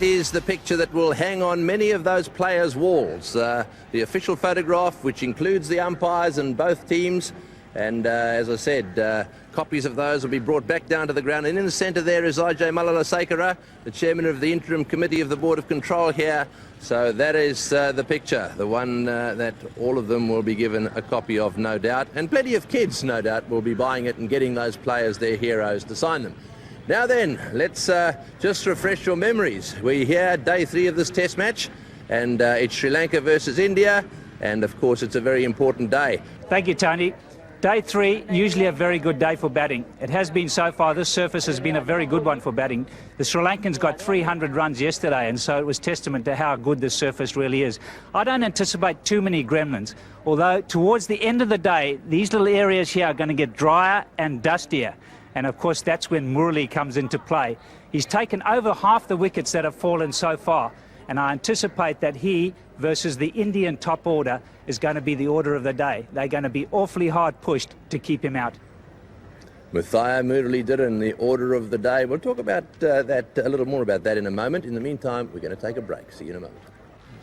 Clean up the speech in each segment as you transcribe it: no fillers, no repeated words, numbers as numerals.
Is the picture that will hang on many of those players' walls. The official photograph, which includes the umpires and both teams, and as I said, copies of those will be brought back down to the ground. And in the centre there is Ajay Malalasekara, the chairman of the interim committee of the Board of Control here. So that is the picture, the one that all of them will be given a copy of, no doubt. And plenty of kids, no doubt, will be buying it and getting those players, their heroes, to sign them. Now then, let's just refresh your memories. We're here, day 3 of this test match, and it's Sri Lanka versus India, and of course it's a very important day. Thank you, Tony. Day 3, usually a very good day for batting. It has been so far. This surface has been a very good one for batting. The Sri Lankans got 300 runs yesterday, and so it was testament to how good this surface really is. I don't anticipate too many gremlins, although towards the end of the day, these little areas here are going to get drier and dustier. And of course, that's when Murali comes into play. He's taken over half the wickets that have fallen so far, and I anticipate that he versus the Indian top order is going to be the order of the day. They're going to be awfully hard pushed to keep him out. Muthaiya Muralidharan, the order of the day. We'll talk about a little more about that in a moment. In the meantime, we're going to take a break. See you in a moment.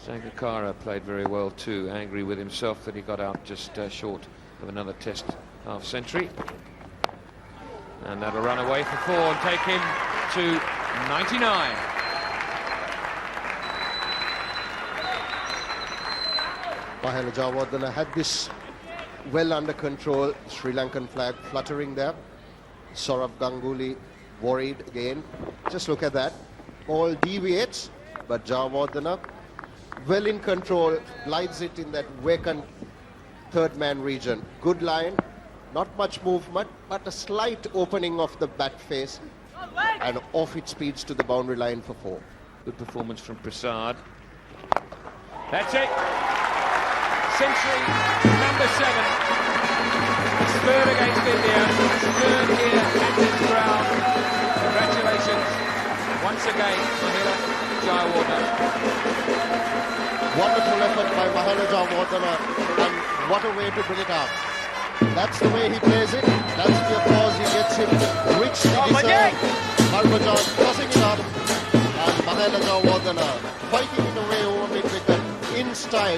Sangakkara played very well too, angry with himself that he got out just short of another test half-century. And that'll run away for 4 and take him to 99. Mahela Jayawardene had this well under control. Sri Lankan flag fluttering there. Saurav Ganguly worried again. Just look at that. Ball deviates, but Jayawardene well in control, glides it in that vacant third man region. Good line. Not much movement, but a slight opening of the bat face, and off it speeds to the boundary line for 4. Good performance from Prasad. That's it. Century number 7. His third against India. His third here at this ground. Congratulations once again, Mahela Jayawardene. Wonderful effort by Mahela Jayawardene, and what a way to bring it up. That's the way he plays it. That's the applause he gets him. Richly deserved. Harbhajan tossing it up. And Mahela Jayawardene fighting it away over mid-wicket in style.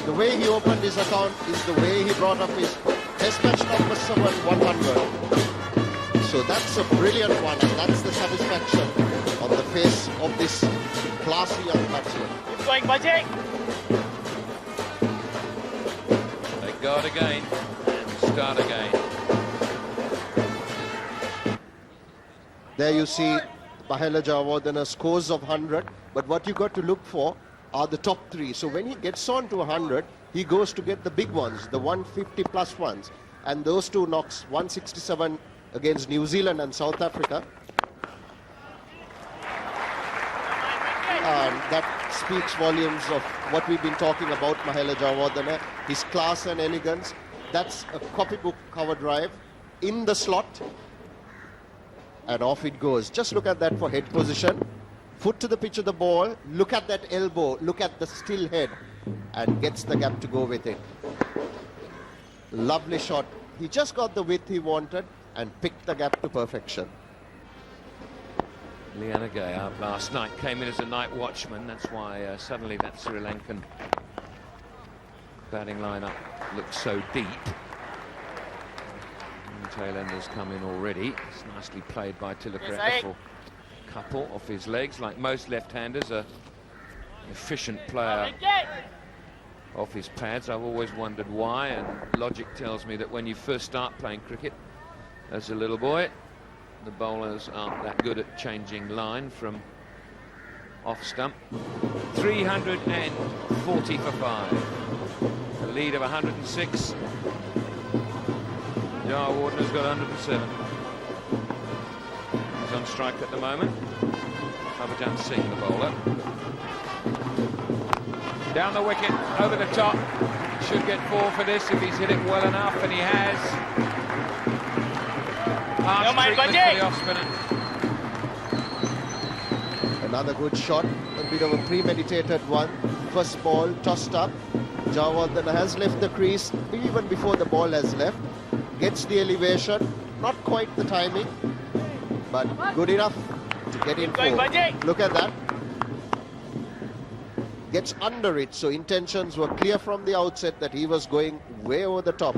The way he opened his account is the way he brought up his test match number 7, 100. So that's a brilliant one, and that's the satisfaction on the face of this classy young batsman. Keep going, Bajay. They go it again. Start again. There you see Mahela Jayawardene scores of 100, but what you got to look for are the top 3. So when he gets on to 100, he goes to get the big ones, the 150 plus ones, and those 2 knocks, 167 against New Zealand and South Africa. And that speaks volumes of what we've been talking about Mahela Jayawardene, his class and elegance. That's a copybook cover drive in the slot, and off it goes. Just look at that for head position. Foot to the pitch of the ball, look at that elbow, look at the still head, and gets the gap to go with it. Lovely shot. He just got the width he wanted and picked the gap to perfection. Lianage out last night, came in as a night watchman. That's why suddenly that Sri Lankan batting lineup looks so deep. And the tail enders come in already. It's nicely played by Tilakratne for a couple off his legs. Like most left-handers, an efficient player off his pads. I've always wondered why, and logic tells me that when you first start playing cricket as a little boy, the bowlers aren't that good at changing line from off stump. 340 for 5. A lead of 106. Jayawardene's got 107. He's on strike at the moment. Harbhajan Singh, the bowler. Down the wicket, over the top. Should get 4 for this if he's hit it well enough, and he has. Arch treatment for the off-spinner. Another good shot, a bit of a premeditated one. First ball tossed up. Jayawardene has left the crease even before the ball has left. Gets the elevation, not quite the timing, but good enough to get in 4. Look at that. gets under it. So intentions were clear from the outset that he was going way over the top.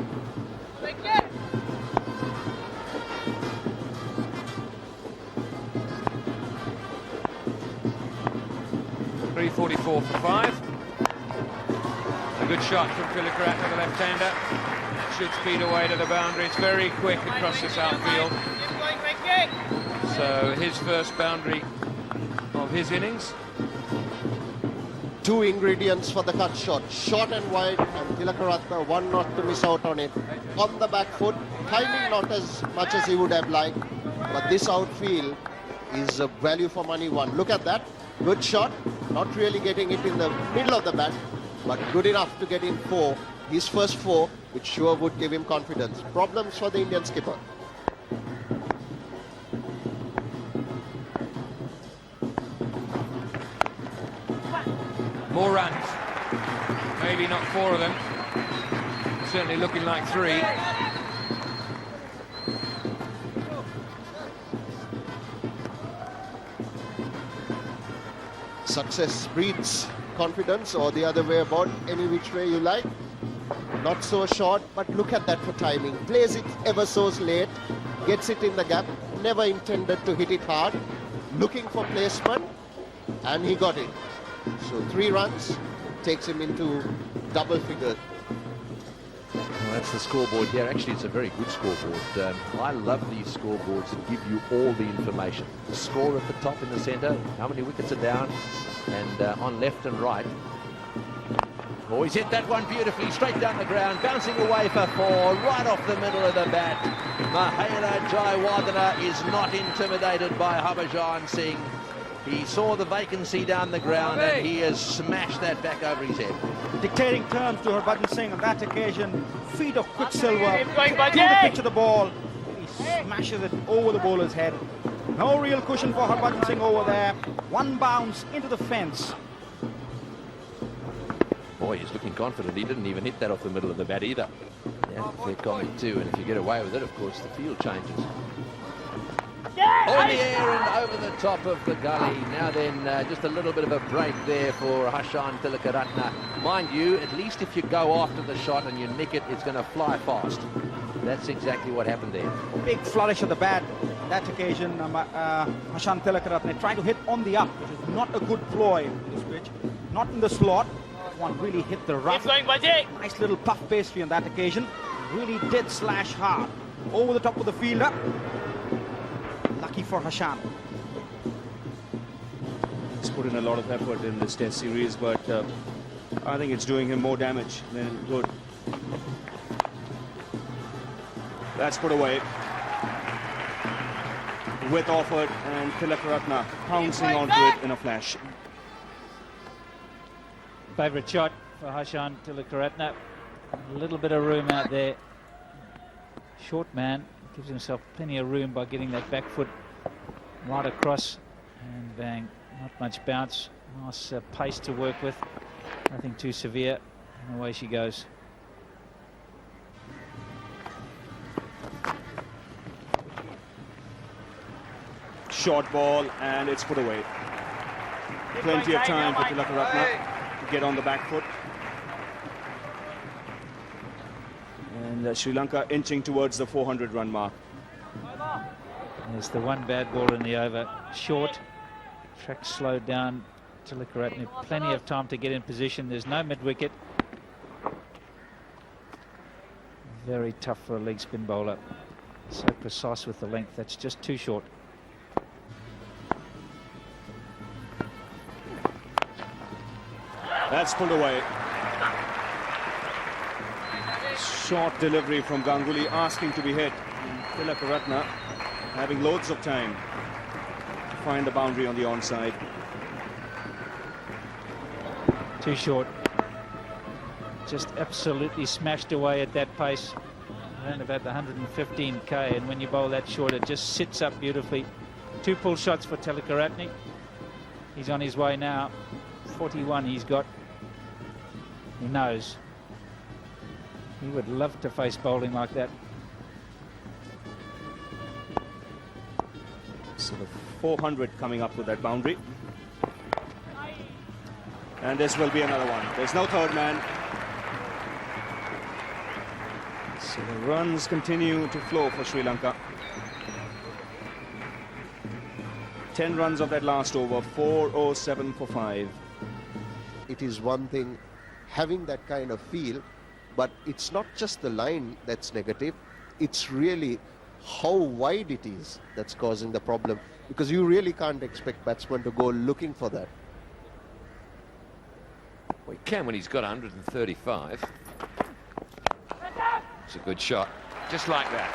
344 for 5. A good shot from Tilakaratne, the left-hander. Should speed away to the boundary. It's very quick across this outfield. So his first boundary of his innings. Two ingredients for the cut shot, short and wide, and Tilakaratne one not to miss out on it. On the back foot, timing not as much as he would have liked, but this outfield is a value for money one. Look at that, good shot, not really getting it in the middle of the bat, but good enough to get in 4, his first 4, which sure would give him confidence. Problems for the Indian skipper. More runs. Maybe not 4 of them. Certainly looking like 3. Success breeds confidence, or the other way about, any which way you like. Not so short, but look at that for timing. Plays it ever so late, gets it in the gap, never intended to hit it hard. Looking for placement, and he got it. So 3 runs takes him into double figures. Well, that's the scoreboard here. Actually, it's a very good scoreboard. I love these scoreboards that give you all the information. The score at the top in the centre, how many wickets are down, and on left and right. Oh, he's hit that one beautifully, straight down the ground, bouncing away for 4, right off the middle of the bat. Mahela Jayawardena is not intimidated by Harbhajan Singh. He saw the vacancy down the ground and he has smashed that back over his head. Dictating terms to Harbhajan Singh on that occasion. Feet of Quicksilver to the pitch of the ball. He smashes it over the bowler's head. No real cushion for Harbhajan Singh over there. One bounce into the fence. Boy, he's looking confident. He didn't even hit that off the middle of the bat either. Yeah, fair comment too. And if you get away with it, of course, the field changes. On the air and over the top of the gully. Now then, just a little bit of a break there for Hashan Tilakaratne. Mind you, at least if you go after the shot and you nick it, it's going to fly fast. That's exactly what happened there. Big flourish of the bat. On that occasion, Hashan Tilakaratne trying to hit on the up, which is not a good ploy in this pitch. Not in the slot. One really hit the rough. Nice little puff pastry on that occasion. Really did slash hard. Over the top of the fielder. Lucky for Hashan. He's put in a lot of effort in this test series, but I think it's doing him more damage than good. That's put away. With offered, and Tilakaratne pouncing onto it in a flash. Favourite shot for Hashan Tilakaratne. A little bit of room out there. Short man. Gives himself plenty of room by getting that back foot right across, and bang, not much bounce. Nice pace to work with, nothing too severe, and away she goes. Short ball, and it's put away. Plenty of time for Tilakaratne to get on the back foot. And Sri Lanka inching towards the 400-run mark. There's the one bad ball in the over. Short. Track slowed down. Tilakaratne plenty of time to get in position. There's no mid-wicket. Very tough for a leg spin bowler. So precise with the length. That's just too short. That's pulled away. Short delivery from Ganguly, asking to be hit. Tilakaratne having loads of time to find the boundary on the onside. Too short. Just absolutely smashed away at that pace. Around about the 115k, and when you bowl that short, it just sits up beautifully. 2 pull shots for Tilakaratne. He's on his way now. 41 he's got. He knows. He would love to face bowling like that. So the 400 coming up with that boundary. And this will be another one. There's no third man. So the runs continue to flow for Sri Lanka. 10 runs of that last over, 407 for 5. It is one thing having that kind of feel, but it's not just the line that's negative, it's really how wide it is that's causing the problem, because you really can't expect batsmen to go looking for that. Well, he can when he's got 135. It's a good shot, just like that.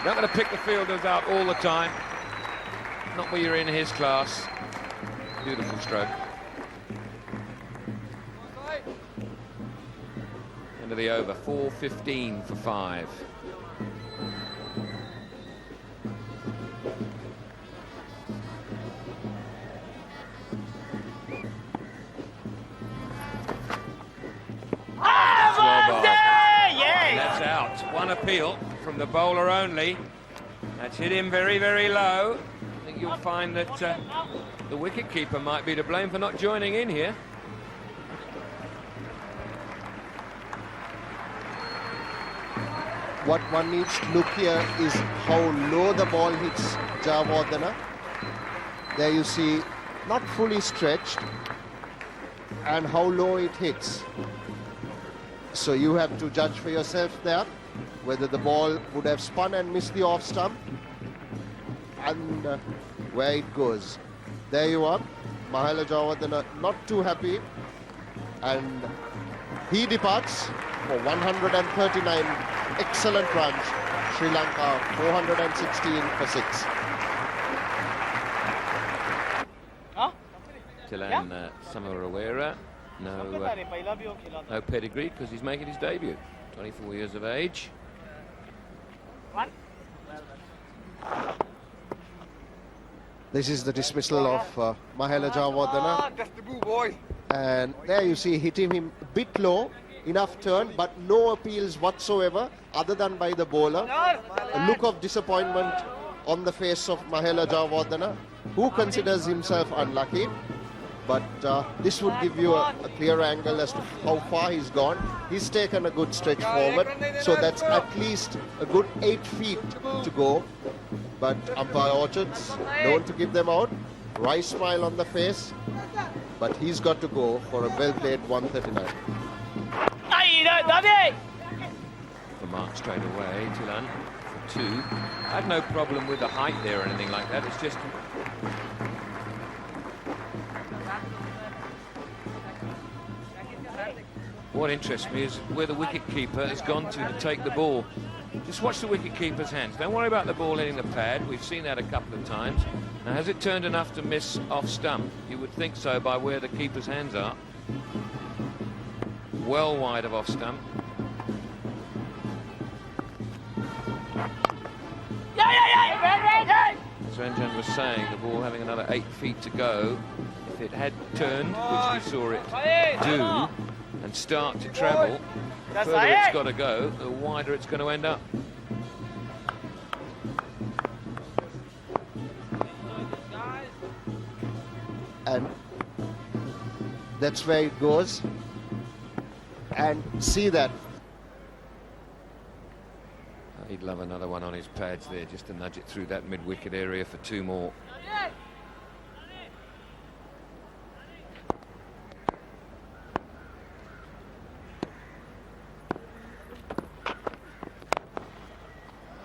Not going to pick the fielders out all the time. Not when you're in his class. Beautiful stroke. End of the over, 4:15 for 5. That's out. One appeal from the bowler only. That's hit him very, very low. I think you'll find that the wicketkeeper might be to blame for not joining in here. What one needs to look here is how low the ball hits Jayawardene. There you see, not fully stretched, and how low it hits. So you have to judge for yourself there whether the ball would have spun and missed the off stump, and where it goes. There you are. Mahela Jayawardene not too happy, and he departs for 139 excellent runs. Sri Lanka 416 for 6. Tilan Samarawera, no pedigree because he's making his debut. 24 years of age. This is the dismissal of Mahela Jayawardene. And there you see, hitting him a bit low, enough turn, but no appeals whatsoever other than by the bowler. A look of disappointment on the face of Mahela Jayawardene, who considers himself unlucky. But this would give you a clear angle as to how far he's gone. He's taken a good stretch forward, so that's at least a good 8 feet to go. But umpire Orchards known to give them out. Wry smile on the face, but he's got to go for a well-played 139. The mark straight away, Tilan for 2. I had no problem with the height there or anything like that. It's just what interests me is where the wicketkeeper has gone to take the ball. Just watch the wicketkeeper's hands. Don't worry about the ball hitting the pad. We've seen that a couple of times. Now, has it turned enough to miss off stump? You would think so by where the keeper's hands are. Well wide of off stump. As Ranjan was saying, the ball having another 8 feet to go. If it had turned, which we saw it do, and start to travel, the further it's got to go, the wider it's going to end up. And that's where it goes. And see that. He'd love another one on his pads there, just to nudge it through that mid-wicket area for 2 more.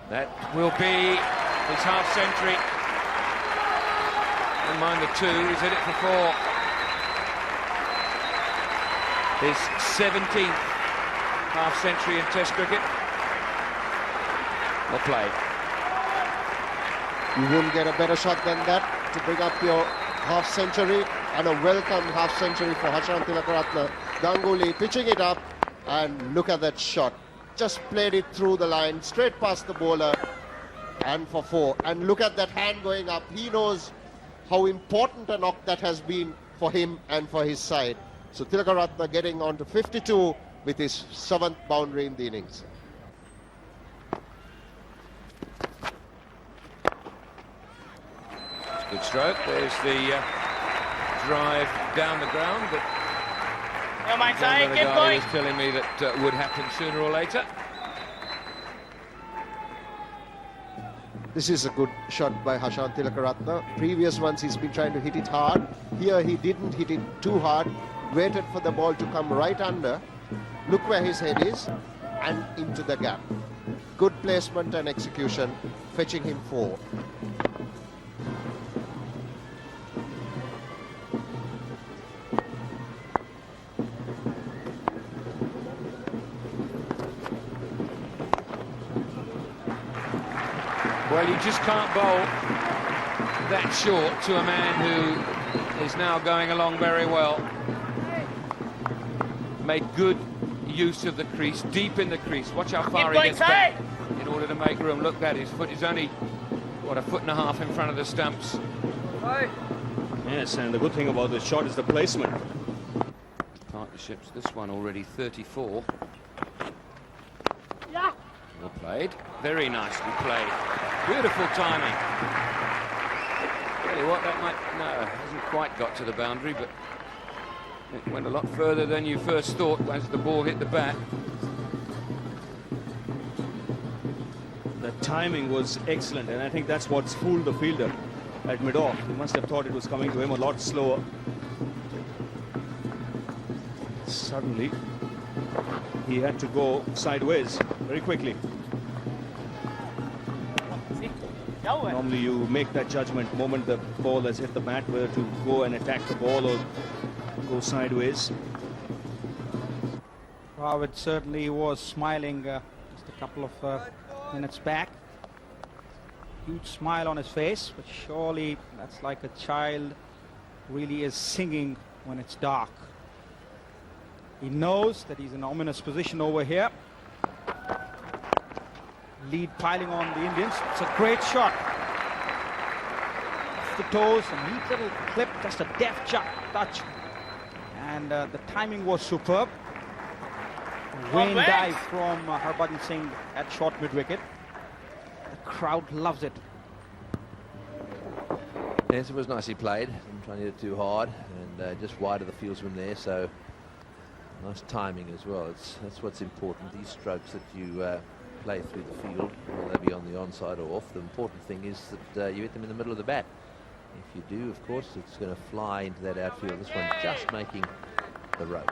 That will be his half-century. Never mind the 2, he's hit it for 4. His 17th half-century in Test cricket. Well played. You wouldn't get a better shot than that to bring up your half-century, and a welcome half-century for Hashan Tilakaratne. Ganguly pitching it up, and look at that shot. Just played it through the line, straight past the bowler, and for 4. And look at that hand going up. He knows how important a knock that has been for him and for his side. So Tilakaratne getting on to 52 with his 7th boundary in the innings. Good stroke. There's the drive down the ground, but the guy was telling me that would happen sooner or later. This is a good shot by Hashan Tilakaratne. Previous ones he's been trying to hit it hard. Here he didn't hit it too hard. Waited for the ball to come right under. Look where his head is and into the gap. Good placement and execution, fetching him 4. Well, you just can't bowl that short to a man who is now going along very well. Made good use of the crease, deep in the crease. Watch how far he gets back in order to make room. Look, that his foot is only, what, a foot and a half in front of the stumps. Yes, and the good thing about this shot is the placement. Partnerships, this one already 34. Well played, very nicely played. Beautiful timing. Tell you what, that might, no, hasn't quite got to the boundary, but it went a lot further than you first thought as the ball hit the bat. The timing was excellent, and I think that's what's fooled the fielder at mid-off. He must have thought it was coming to him a lot slower. Suddenly, he had to go sideways very quickly. Normally you make that judgment moment the ball has hit the bat, whether to go and attack the ball or go sideways. Dravid certainly was smiling just a couple of minutes back. Huge smile on his face, but surely that's like a child really is singing when it's dark. He knows that he's in an ominous position over here. Lead piling on the Indians. It's a great shot. Off the toes, a neat little clip, just a deft touch. And the timing was superb. Wayne dive from Harbhajan Singh at short mid-wicket. The crowd loves it. Yes, it was nicely played. I'm trying to hit it too hard and just wide of the fieldsman there, so nice timing as well. That's what's important. These strokes that you play through the field, whether they be on the onside or off, the important thing is that you hit them in the middle of the bat. If you do, of course, it's going to fly into that outfield. This one just making the rope.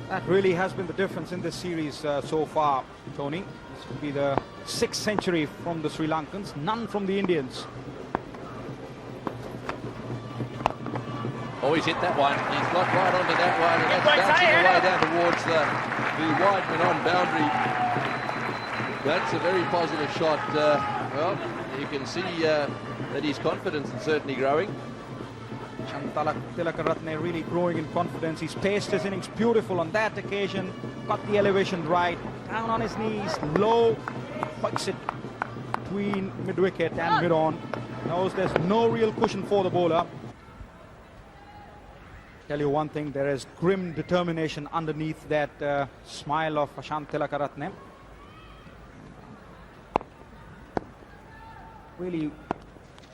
That really has been the difference in this series so far, Tony. This will be the 6th century from the Sri Lankans, none from the Indians. Oh, he's hit that one. He's got right onto that one, and that's bouncing away down towards the Wideman on boundary. That's a very positive shot. Well, you can see that his confidence is certainly growing. Tilakaratne really growing in confidence. He's paced his innings beautiful on that occasion. Got the elevation right. Down on his knees, low. Puts it between mid-wicket and mid-on. Knows there's no real cushion for the bowler. Tell you one thing, there is grim determination underneath that smile of Hashan Tilakaratne. Really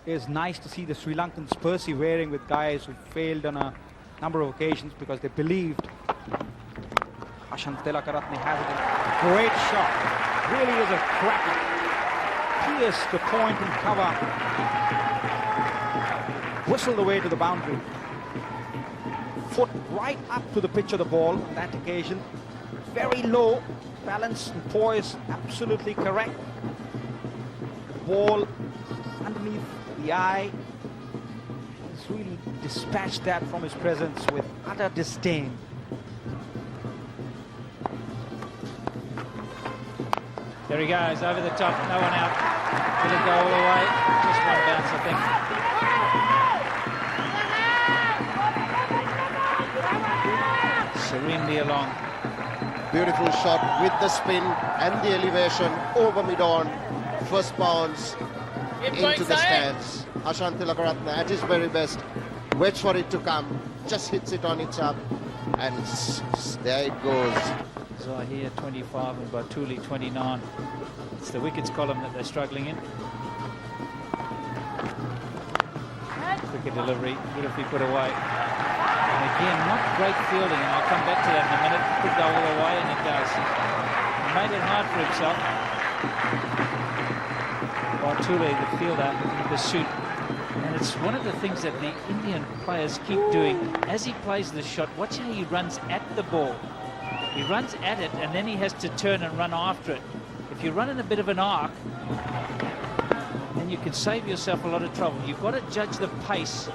is nice to see the Sri Lankans persevering with guys who failed on a number of occasions because they believed. Hashan Tilakaratne has it. Great shot. Really is a cracker. Pierced the point and cover. Whistled away to the boundary. Foot right up to the pitch of the ball on that occasion. Very low. Balance and poise absolutely correct. Ball underneath the eye. He's really dispatched that from his presence with utter disdain. There he goes, over the top, no one out. Will it go all the way? Just one bounce, I think. Serenely along. Beautiful shot with the spin and the elevation over mid-on. First bounce into the stands. Hashan Tilakaratne at his very best. Waits for it to come. Just hits it on its up. And there it goes. Zahir 25 and Batuli 29. It's the wickets column that they're struggling in. Quicker delivery, beautifully put away. And again, not great fielding, and I'll come back to that in a minute. Could go all the way, and it does. He made it hard for himself. While Tule, the fielder, in pursuit. And it's one of the things that the Indian players keep doing. As he plays the shot, watch how he runs at the ball. He runs at it, and then he has to turn and run after it. If you run in a bit of an arc, then you can save yourself a lot of trouble. You've got to judge the pace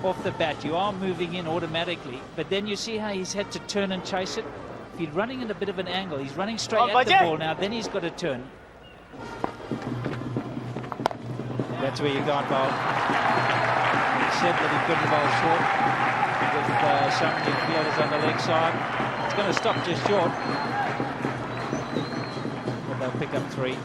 off the bat. You are moving in automatically, but then you see how he's had to turn and chase it. If he's running in a bit of an angle, he's running straight at the ball now, then he's got to turn. That's where you got bowl. He said that he couldn't bowl short with so many fielders on the leg side. It's going to stop just short. But they'll pick up 3,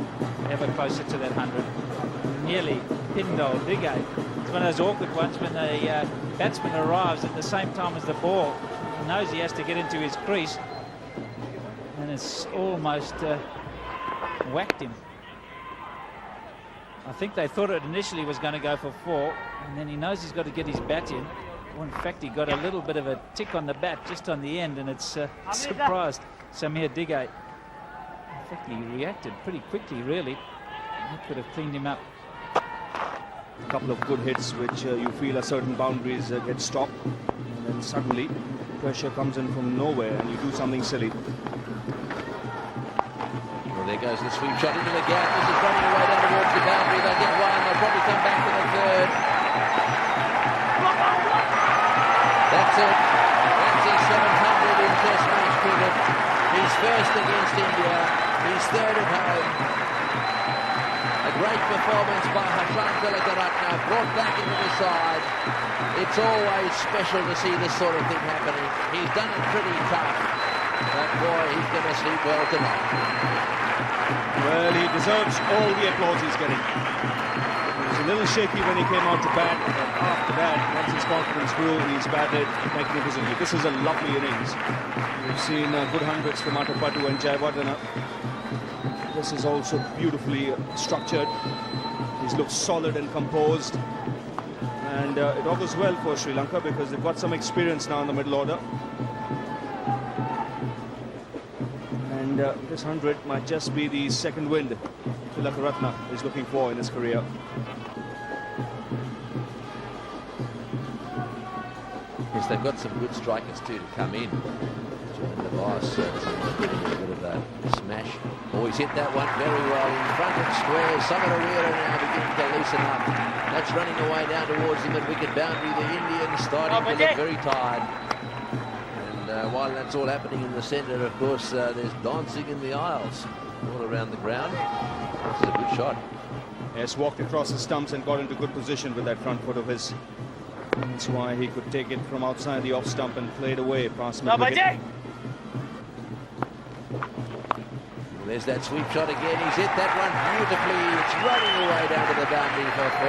ever closer to that 100. Nearly pinned old Digay. It's one of those awkward ones when the batsman arrives at the same time as the ball. He knows he has to get into his crease. And it's almost whacked him. I think they thought it initially was going to go for 4, and then he knows he's got to get his bat in. Well, in fact, he got a little bit of a tick on the bat just on the end, and it's surprised Samir Digay. In fact, he reacted pretty quickly, really. He could have cleaned him up. A couple of good hits which you feel are certain boundaries get stopped, and then suddenly pressure comes in from nowhere and you do something silly. There goes the sweep shot into the gap. This is running away down towards the boundary. They'll get 1. They'll probably come back to the 3rd. That's it. That's his 700 in Test match cricket. He's first against India. He's 3rd at home. A great performance by Hashan Tilakaratne, brought back into the side. It's always special to see this sort of thing happening. He's done it pretty tough. But boy, he's going to sleep well tonight. Well, he deserves all the applause he's getting. He was a little shaky when he came out to bat, but after that, once his confidence grew, he's batted magnificently. This is a lovely innings. We've seen good hundreds from Atapattu and Jayawardene. This is also beautifully structured. He's looked solid and composed. And it augurs well for Sri Lanka because they've got some experience now in the middle order. And this 100 might just be the second wind Tilakaratne is looking for in his career. Yes, they've got some good strikers too to come in. The boss getting a bit of a smash. Oh, he's hit that one very well in front of square. Samarawira now beginning to loosen up. That's running away down towards the mid-wicket boundary. The Indians starting to look very tired. And while that's all happening in the centre, of course, there's dancing in the aisles all around the ground. This is a good shot. Yes, walked across the stumps and got into good position with that front foot of his. That's why he could take it from outside the off stump and play it away past mid-wicket. There's that sweep shot again. He's hit that one beautifully. It's running away down to the boundary for 4.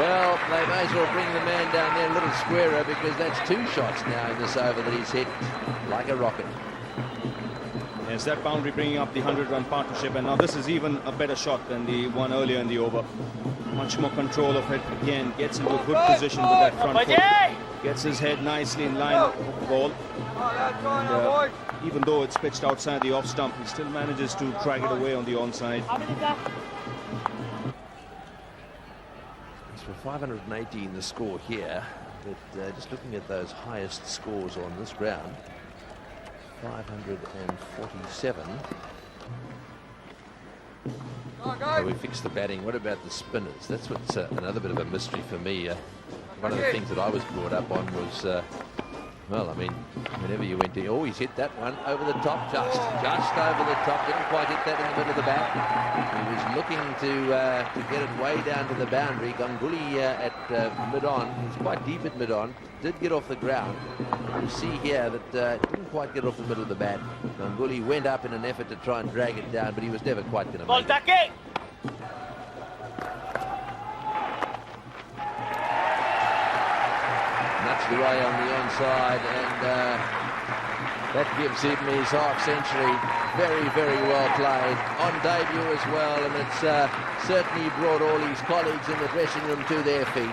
Well, they may as well bring the man down there a little squarer because that's 2 shots now in this over that he's hit like a rocket. Yes, that boundary bringing up the 100-run partnership, and now this is even a better shot than the one earlier in the over. Much more control of it. Again, gets into a good position with that front foot. Gets his head nicely in line with the ball. And, even though it's pitched outside the off stump, he still manages to drag it away on the onside. It's for 518 the score here, but just looking at those highest scores on this ground, 547. So we fixed the batting. What about the spinners? That's what's another bit of a mystery for me. One of the things that I was brought up on was well, I mean, whenever you went to... Oh, he's hit that one over the top, just over the top. Didn't quite hit that in the middle of the bat. He was looking to get it way down to the boundary. Ganguly at mid-on. He's quite deep at mid-on. Did get off the ground. You see here that didn't quite get off the middle of the bat. Ganguly went up in an effort to try and drag it down, but he was never quite going to make it. Away on the onside, and that gives him his half-century. Very, very well played on debut as well, and it's certainly brought all his colleagues in the dressing room to their feet.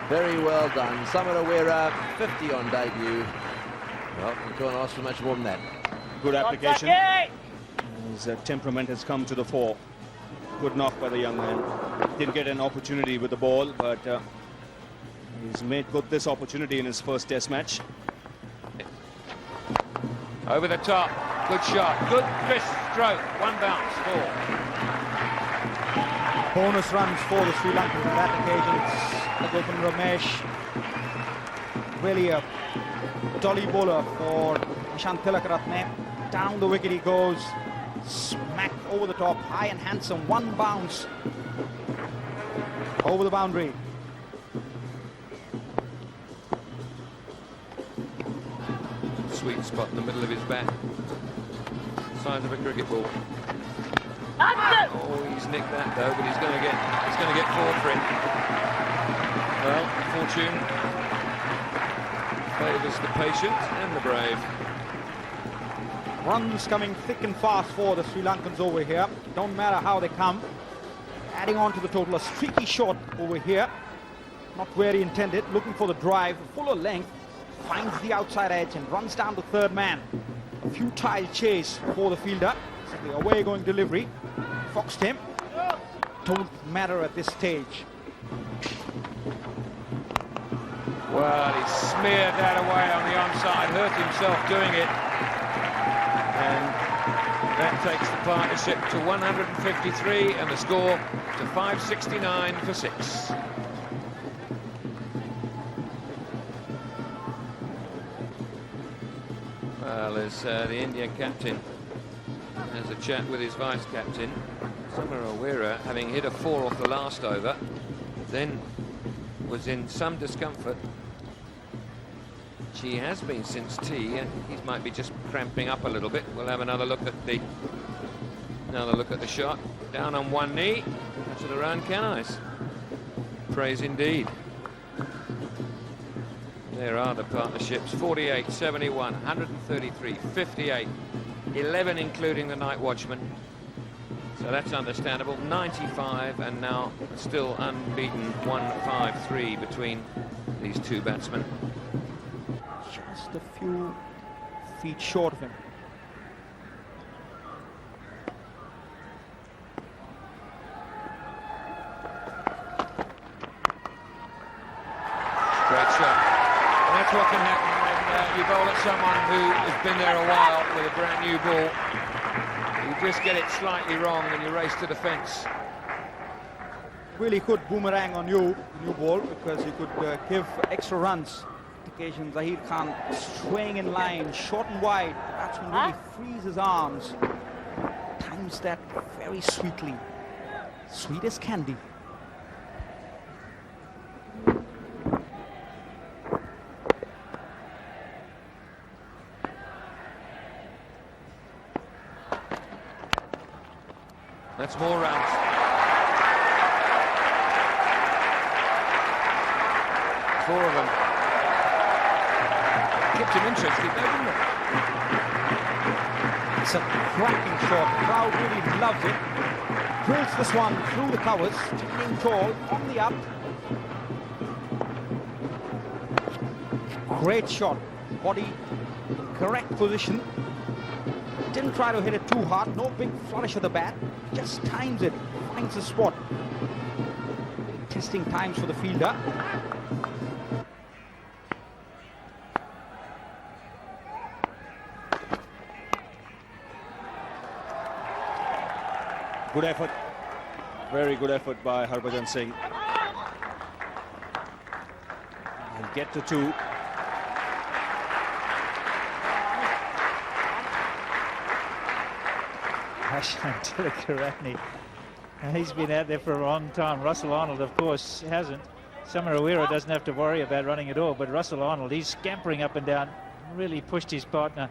Very well done. Samarawira, 50 on debut. Well, we can't ask for much more than that. Good application. His temperament has come to the fore. Good knock by the young man. Didn't get an opportunity with the ball, but he's made good this opportunity in his first test match. Over the top. Good shot. Good crisp stroke. One bounce. 4. Bonus runs for the Sri Lankans on that occasion. It's Gopin Ramesh. Really a dolly bowler for Ashant Tilakaratne. Down the wicket he goes. Smack over the top. High and handsome. One bounce. Over the boundary. Sweet spot in the middle of his bat. Size of a cricket ball. Oh, he's nicked that though, but he's going to get 4 for it. Well, fortune favours the patient and the brave. Runs coming thick and fast for the Sri Lankans over here. Don't matter how they come. Adding on to the total, a streaky shot over here. Not where he intended. Looking for the drive, fuller length. Finds the outside edge and runs down the third man. A futile chase for the fielder. Simply away going delivery. Foxed him. Don't matter at this stage. Well, he smeared that away on the onside, hurt himself doing it. And that takes the partnership to 153 and the score to 569 for 6. Well, as the Indian captain has a chat with his vice-captain, Samarawira, having hit a 4 off the last over, then was in some discomfort. She has been since tea, and he might be just cramping up a little bit. We'll have another look at the shot. Down on one knee. That's it around Canais. Praise indeed. There are the partnerships. 48, 71, 133, 58, 11 including the night watchman. So that's understandable. 95, and now still unbeaten 153 between these two batsmen. Just a few feet short of him. Great shot. And that's what can happen when you bowl at someone who has been there a while with a brand new ball. You just get it slightly wrong and you race to the fence. Really could boomerang on you, new ball, because you could give extra runs. Occasion Zahir Khan swaying in line, short and wide. The batsman really frees his arms. Times that very sweetly. Sweet as candy. That's more runs. Four of them. Kept him interested, didn't it? It's a cracking shot. The crowd really loves it. Drills this one through the covers, standing tall on the up. Great shot. Body in correct position. Didn't try to hit it too hard. No big flourish of the bat. Just times it. Finds the spot. Testing times for the fielder. Good effort. Very good effort by Harbhajan Singh. He'll get to 2. Ashant Tilakaratne. He's been out there for a long time. Russell Arnold, of course, hasn't. Samarawira doesn't have to worry about running at all, but Russell Arnold, he's scampering up and down, really pushed his partner.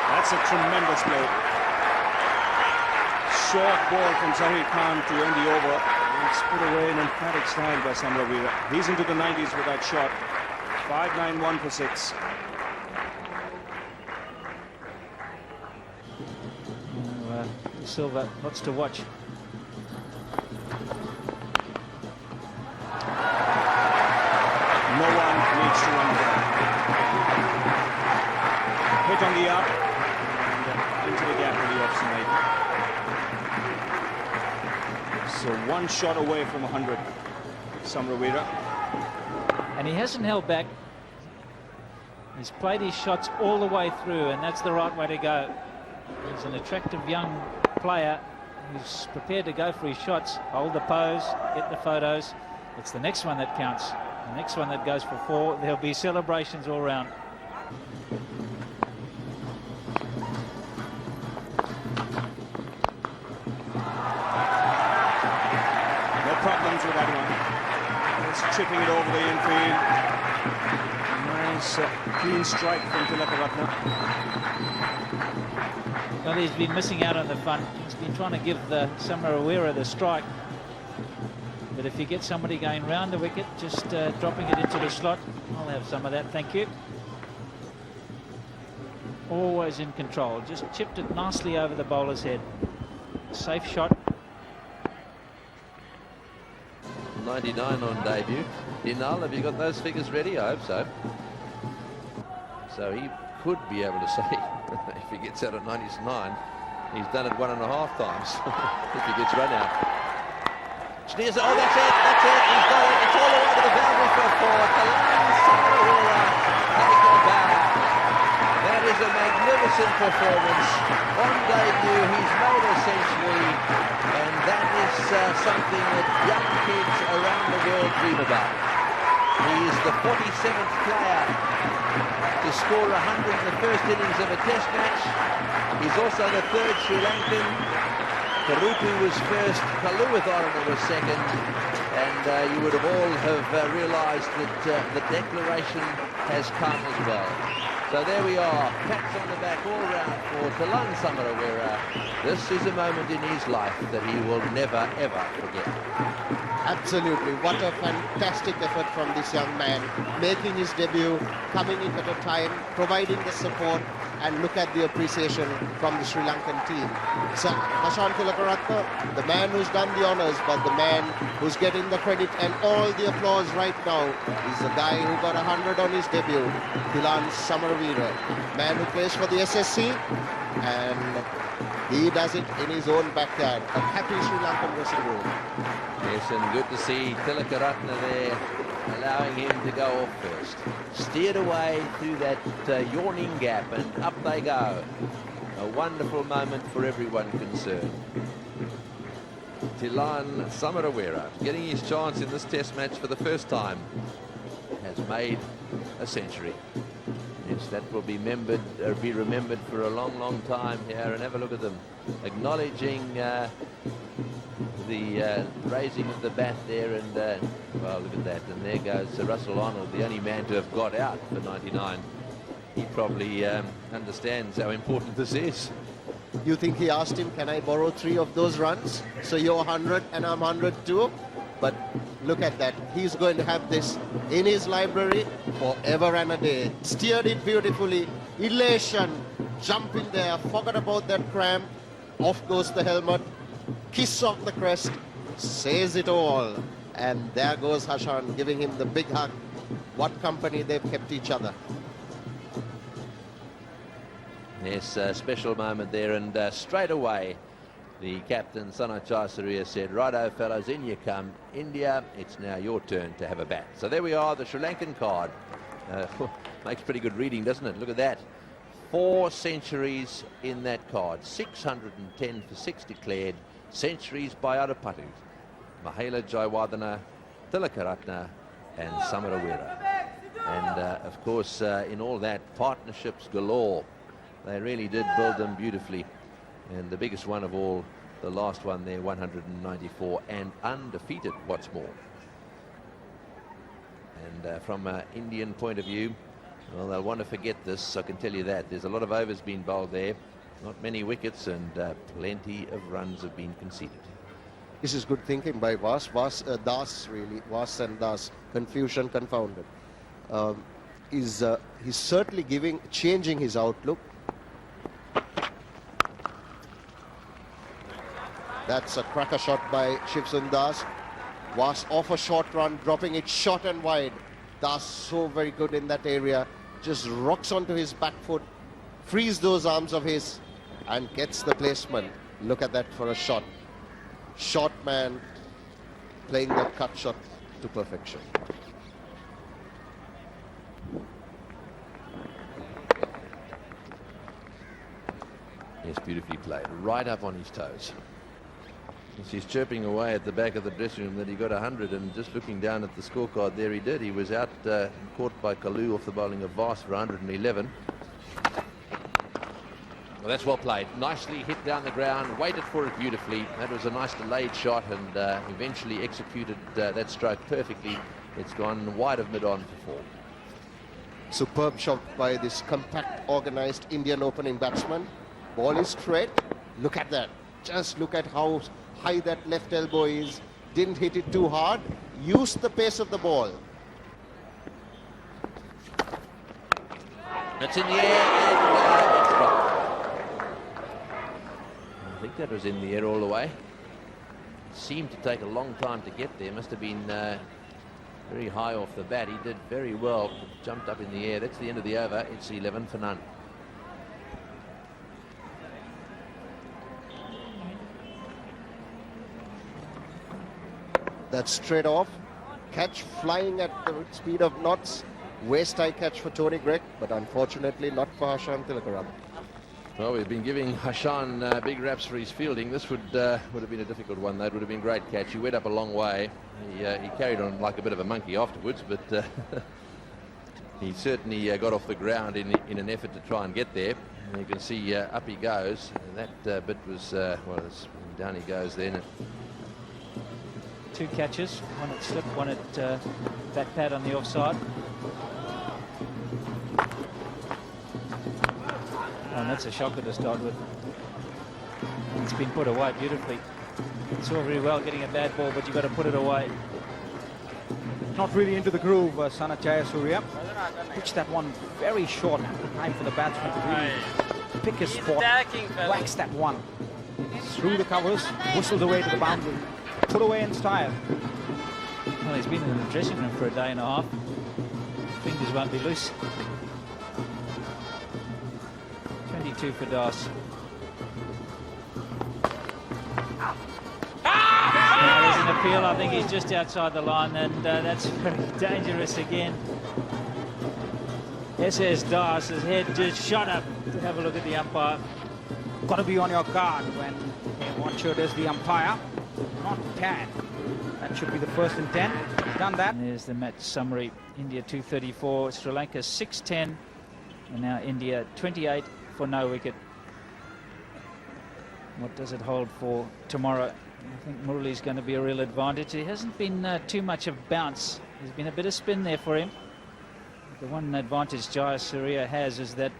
That's a tremendous blow. Short ball from Zahir Khan to end the over. And it's put away in emphatic style by Samarawira. He's into the 90s with that shot. 5-9-1 for 6. Silva, lots to watch. No one needs to run there. Hit on the up and into the gap on the offside. So one shot away from 100. Samrawira. And he hasn't held back. He's played his shots all the way through, and that's the right way to go. He's an attractive young player who's prepared to go for his shots, hold the pose, get the photos. It's the next one that counts. The next one that goes for 4, there'll be celebrations all round. No problems with that one. Just chipping it over the infield. Nice clean strike from Tilakaratne. Well, he's been missing out on the fun. He's been trying to give the Samrawira the strike. But if you get somebody going round the wicket, just dropping it into the slot, I'll have some of that, thank you. Always in control. Just chipped it nicely over the bowler's head. Safe shot. 99 on debut. Dinal, have you got those figures ready? I hope so. So he could be able to say, if he gets out at 99, he's done it 1.5 times if he gets run out. Schneers, oh, that's it, he's got it, it's all the way to the boundary for 4. Samrawira, that is a magnificent performance. On debut, he's made a century, and that is something that young kids around the world dream about. He is the 47th player to score 100 in the first innings of a test match. He's also the 3rd Sri Lankan. Karupu was first, Kaluwitharana was second, and you would have all have realised that the declaration has come as well. So there we are, pats on the back all round for Talan Samrawira. This is a moment in his life that he will never ever forget. Absolutely, what a fantastic effort from this young man, making his debut, coming in at a time, providing the support, and look at the appreciation from the Sri Lankan team. So Hashan Tilakaratne, the man who's done the honours, but the man who's getting the credit and all the applause right now is the guy who got 100 on his debut, Tilan Samrawira, man who plays for the SSC, and he does it in his own backyard. A happy Sri Lankan dressing room. Yes, and good to see Tilakaratne there, allowing him to go off first. Steered away through that yawning gap, and up they go. A wonderful moment for everyone concerned. Tilan Samrawira, getting his chance in this test match for the first time, has made a century. Yes, that will be remembered for a long, long time here. And have a look at them, acknowledging the raising of the bat there, and well, look at that, and there goes Sir Russell Arnold, the only man to have got out for 99. He probably understands how important this is. You think he asked him, can I borrow 3 of those runs? So you're 100 and I'm 100 too? But look at that, he's going to have this in his library forever and a day. Steered it beautifully, elation, jumping there, forgot about that cramp, off goes the helmet, kiss off the crest, says it all. And there goes Hashan, giving him the big hug. What company they've kept each other. Yes, a special moment there, and straight away the captain, Sanachai Surya, said, righto fellows, in you come. India, it's now your turn to have a bat. So there we are, the Sri Lankan card. Makes pretty good reading, doesn't it? Look at that. 4 centuries in that card. 610 for 6 declared. Centuries by Adapatu, Mahela Jayawardene, Tilakaratne and Samrawira. And of course, in all that, partnerships galore. They really did build them beautifully. And the biggest one of all, the last one there, 194, and undefeated, what's more. And from an Indian point of view, well, they'll want to forget this, I can tell you that. There's a lot of overs being bowled there, not many wickets, and plenty of runs have been conceded. This is good thinking by Das, really. Vas and Das, confusion confounded. he's certainly changing his outlook. That's a cracker shot by Shivsun Das. Was off a short run, dropping it short and wide. Das so very good in that area. Just rocks onto his back foot, frees those arms of his, and gets the placement. Look at that for a shot. Short man playing that cut shot to perfection. Yes, beautifully played. Right up on his toes. As he's chirping away at the back of the dressing room that he got 100, and just looking down at the scorecard there, he did. He was out caught by Kalu off the bowling of Vos for 111. Well, that's well played. Nicely hit down the ground, waited for it beautifully. That was a nice delayed shot, and eventually executed that stroke perfectly. It's gone wide of mid-on for 4. Superb shot by this compact, organized Indian opening batsman. Ball is straight. Look at that. Just look at how high that left elbow is. Didn't hit it too hard. Used the pace of the ball. That's in the air, and it's dropped. I think that was in the air all the way. Seemed to take a long time to get there. Must have been very high off the bat. He did very well. Jumped up in the air. That's the end of the over. It's 11 for none. That's straight off. Catch flying at the speed of knots. Waist-high catch for Tony Greig, but unfortunately not for Hashan Tilakaratne. Well, we've been giving Hashan big raps for his fielding. This would have been a difficult one. That would have been a great catch. He went up a long way. He carried on like a bit of a monkey afterwards, but he certainly got off the ground in an effort to try and get there. And you can see up he goes. And that bit was, well, down he goes then. 2 catches, one at slip, one at back pad on the offside. Oh, and that's a shocker to start with. It's been put away beautifully. It's all very well getting a bad ball, but you've got to put it away. Not really into the groove, Sanat Jayasuriya. Pitched that one very short. Time for the batsman to really pick his spot. Whacks that one through the covers, whistled away to the boundary. Put away in style. Well, he's been in the dressing room for a day and a half. Fingers won't be loose. 22 for Das. There's an appeal. I think he's just outside the line, and that's very dangerous again. SS Das' head just shot up. Have a look at the umpire. Got to be on your guard when Watcher is the umpire. Not 10. That should be the first and 10. Done that. And there's the match summary. India 234, Sri Lanka 610, and now India 28 for no wicket. What does it hold for tomorrow? I think Murali's going to be a real advantage. There hasn't been too much of bounce. There's been a bit of spin there for him. The one advantage Jayasuriya has is that